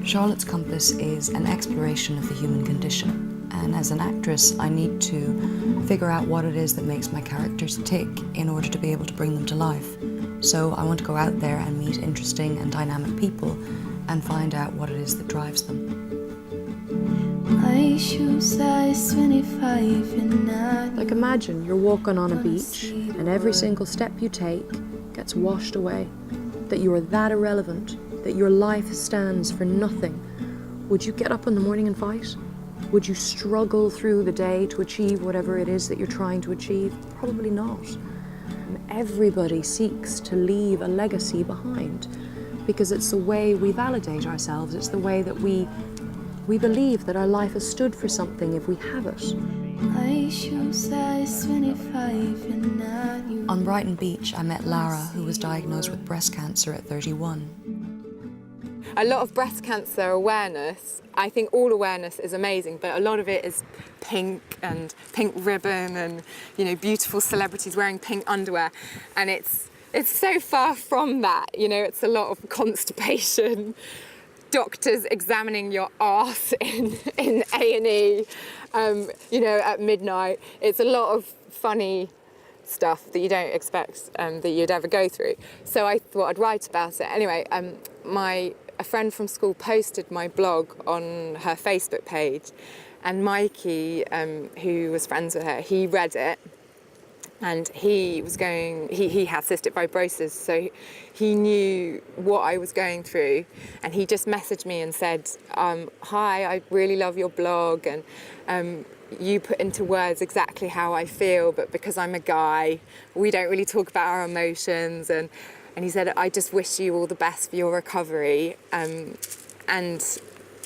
Charlotte's Compass is an exploration of the human condition, and as an actress I need to figure out what it is that makes my characters tick in order to be able to bring them to life. So I want to go out there and meet interesting and dynamic people and find out what it is that drives them. My shoe size 25 and Like imagine you're walking on a beach and every single step you take gets washed away, that you are that irrelevant, that your life stands for nothing. Would you get up in the morning and fight? Would you struggle through the day to achieve whatever it is that you're trying to achieve? Probably not. And everybody seeks to leave a legacy behind because it's the way we validate ourselves, it's the way that we believe that our life has stood for something if we have it. my shoe size 25 and On Brighton Beach, I met Lara, who was diagnosed with breast cancer at 31. A lot of breast cancer awareness, I think all awareness is amazing, but a lot of it is pink and pink ribbon and, you know, beautiful celebrities wearing pink underwear. And it's so far from that, you know, it's a lot of constipation, doctors examining your arse in A&E, you know, at midnight. It's a lot of funny stuff that you don't expect that you'd ever go through. So I thought I'd write about it. Anyway, a friend from school posted my blog on her Facebook page, and Mikey, who was friends with her, he read it, and he has cystic fibrosis, so he knew what I was going through, and he just messaged me and said, hi, I really love your blog, and you put into words exactly how I feel, but because I'm a guy, we don't really talk about our emotions, and he said, I just wish you all the best for your recovery. And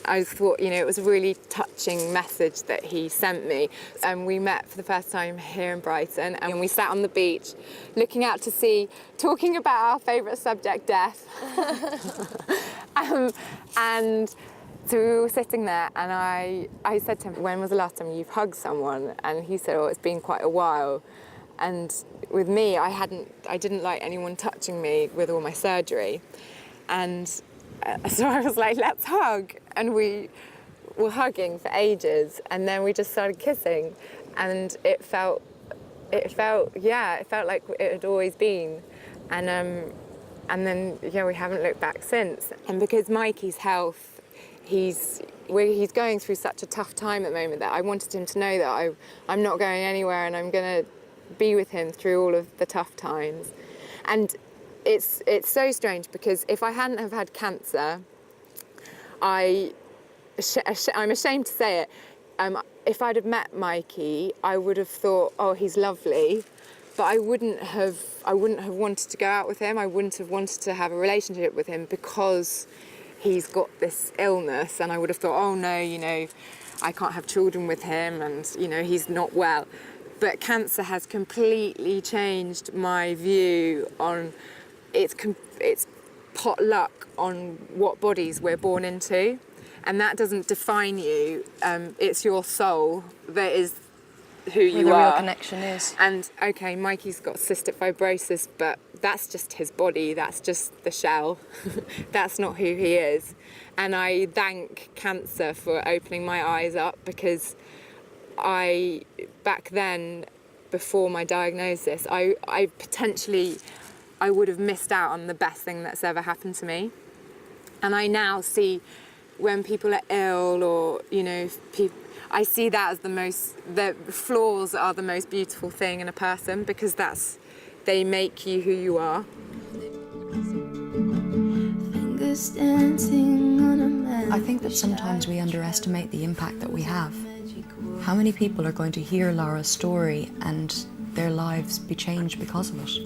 I thought, you know, it was a really touching message that he sent me. And we met for the first time here in Brighton, and we sat on the beach, looking out to sea, talking about our favourite subject, death. And so we were sitting there, and I said to him, when was the last time you've hugged someone? And he said, oh, it's been quite a while. And with me, I didn't like anyone touching me with all my surgery. And so I was like, let's hug. And we were hugging for ages. And then we just started kissing. And it felt like it had always been. And then, yeah, we haven't looked back since. And because Mikey's health, he's going through such a tough time at the moment that I wanted him to know that I'm not going anywhere, and I'm going to be with him through all of the tough times. And it's so strange, because if I hadn't have had cancer, I'm ashamed to say it, if I'd have met Mikey, I would have thought, oh, he's lovely, but I wouldn't have wanted to go out with him. I wouldn't have wanted to have a relationship with him because he's got this illness, and I would have thought, oh no, you know, I can't have children with him, and, you know, he's not well. But cancer has completely changed my view on it's potluck on what bodies we're born into, and that doesn't define you. It's your soul that is who you Where are. the real connection is. And okay, Mikey's got cystic fibrosis, but that's just his body. That's just the shell. That's not who he is. And I thank cancer for opening my eyes up, because back then, before my diagnosis, I would have missed out on the best thing that's ever happened to me. And I now see when people are ill, or, you know, I see that as the flaws are the most beautiful thing in a person, because they make you who you are. fingers dancing on a man. I think that sometimes we underestimate the impact that we have. How many people are going to hear Lara's story and their lives be changed because of it?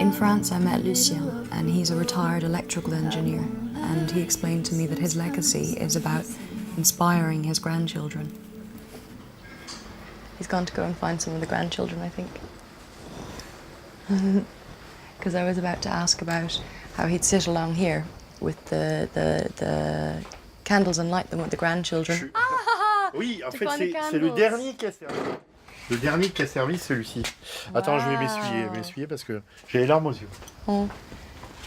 In France, I met Lucian, and he's a retired electrical engineer, and he explained to me that his legacy is about inspiring his grandchildren. He's gone to go and find some of the grandchildren, I think. Because I was about to ask about how he'd sit along here with the candles and light them with the grandchildren. Oui, en fait, c'est le dernier qui a servi. Le dernier qui a servi, celui-ci. Attends, je vais m'essuyer parce que j'ai les larmes aux yeux. Oh,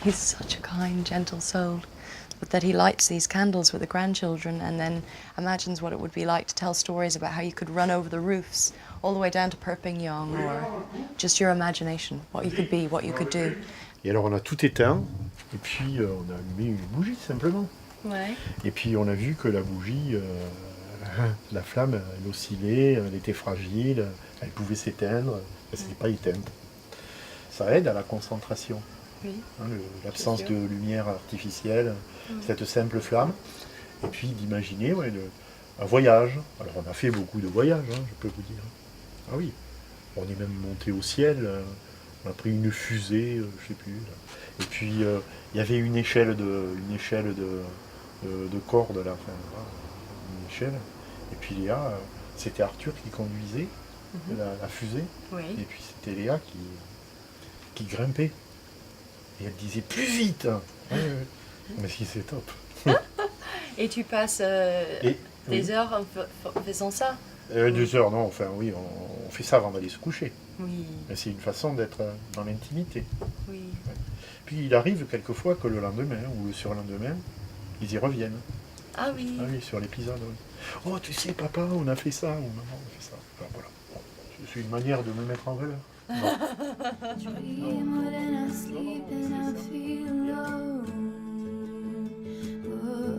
he's such a kind, gentle soul. but that he lights these candles with the grandchildren and then imagines what it would be like to tell stories about how you could run over the roofs all the way down to Perpignan, or just your imagination, what you could be, what you could do. Et alors on a tout éteint, et puis on a allumé une bougie simplement. Ouais. Et puis on a vu que la bougie, la flamme, elle oscillait, elle était fragile, elle pouvait s'éteindre, elle ne s'était pas éteinte. Ça aide à la concentration. Oui. Hein, l'absence de lumière artificielle, cette simple flamme. Et puis d'imaginer un voyage. Alors on a fait beaucoup de voyages, hein, je peux vous dire. Ah oui, on est même monté au ciel, on a pris une fusée, je ne sais plus. Et puis il y avait une échelle de corde là, enfin, voilà, une échelle. Et puis Léa, c'était Arthur qui conduisait la fusée. Oui. Et puis c'était Léa qui grimpait. Et elle disait plus vite. Mais si, c'est top. Et tu passes des heures en faisant ça? 2 heures, non, enfin oui, on fait ça avant d'aller se coucher. Oui. Mais c'est une façon d'être dans l'intimité. Oui. Ouais. Puis il arrive quelquefois que le lendemain ou le surlendemain, ils y reviennent. Ah oui. Ah oui, sur l'épisode. Oui. Oh, tu sais, papa, on a fait ça, ou maman, on a fait ça. Enfin, voilà. Bon, c'est une manière de me mettre en valeur. Non. Dream when I sleep and I feel low.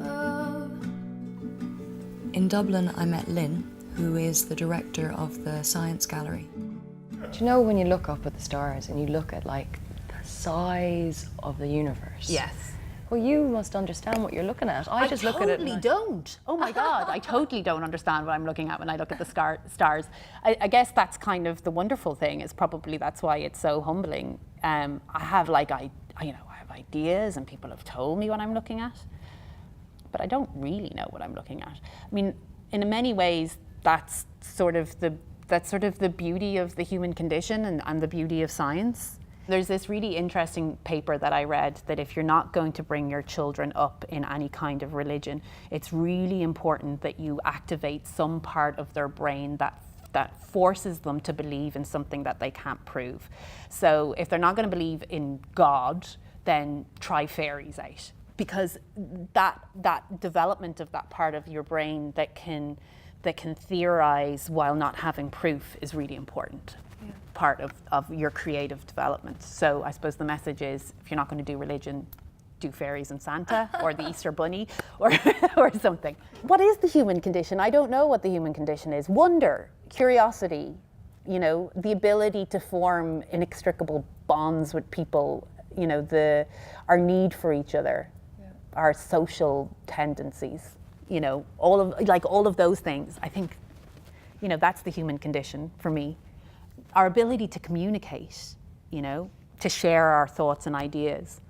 Oh. In Dublin, I met Lynn, who is the director of the Science Gallery. Do you know when you look up at the stars and you look at like the size of the universe? Yes. Well, you must understand what you're looking at. I just look at it. totally don't. Oh my God, I totally don't understand what I'm looking at when I look at the stars. I guess that's kind of the wonderful thing. Is probably that's why it's so humbling. I have I have ideas and people have told me what I'm looking at, but I don't really know what I'm looking at. I mean, in many ways, that's sort of the beauty of the human condition and the beauty of science. There's this really interesting paper that I read that if you're not going to bring your children up in any kind of religion, it's really important that you activate some part of their brain that forces them to believe in something that they can't prove. So if they're not going to believe in God, then try fairies out. Because that development of that part of your brain that can theorize while not having proof is really important. Part of your creative development. So I suppose the message is, if you're not going to do religion, do fairies and Santa or the Easter Bunny or something. What is the human condition? I don't know what the human condition is. Wonder, curiosity, the ability to form inextricable bonds with people, our need for each other, our social tendencies, all of those things. I think, that's the human condition for me. Our ability to communicate, to share our thoughts and ideas.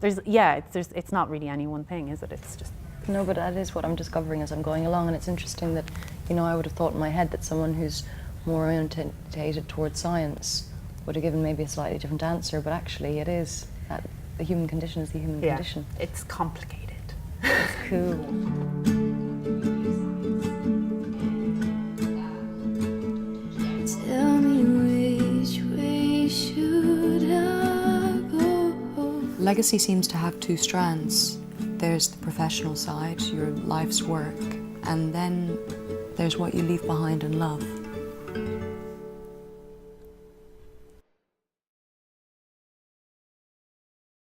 It's not really any one thing, is it? It's just... No, but that is what I'm discovering as I'm going along, and it's interesting that, I would have thought in my head that someone who's more orientated towards science would have given maybe a slightly different answer, but actually it is that the human condition is the human condition. It's complicated. It's cool. Tell me which way should I go? Legacy seems to have two strands. There's the professional side, your life's work, and then there's what you leave behind in love.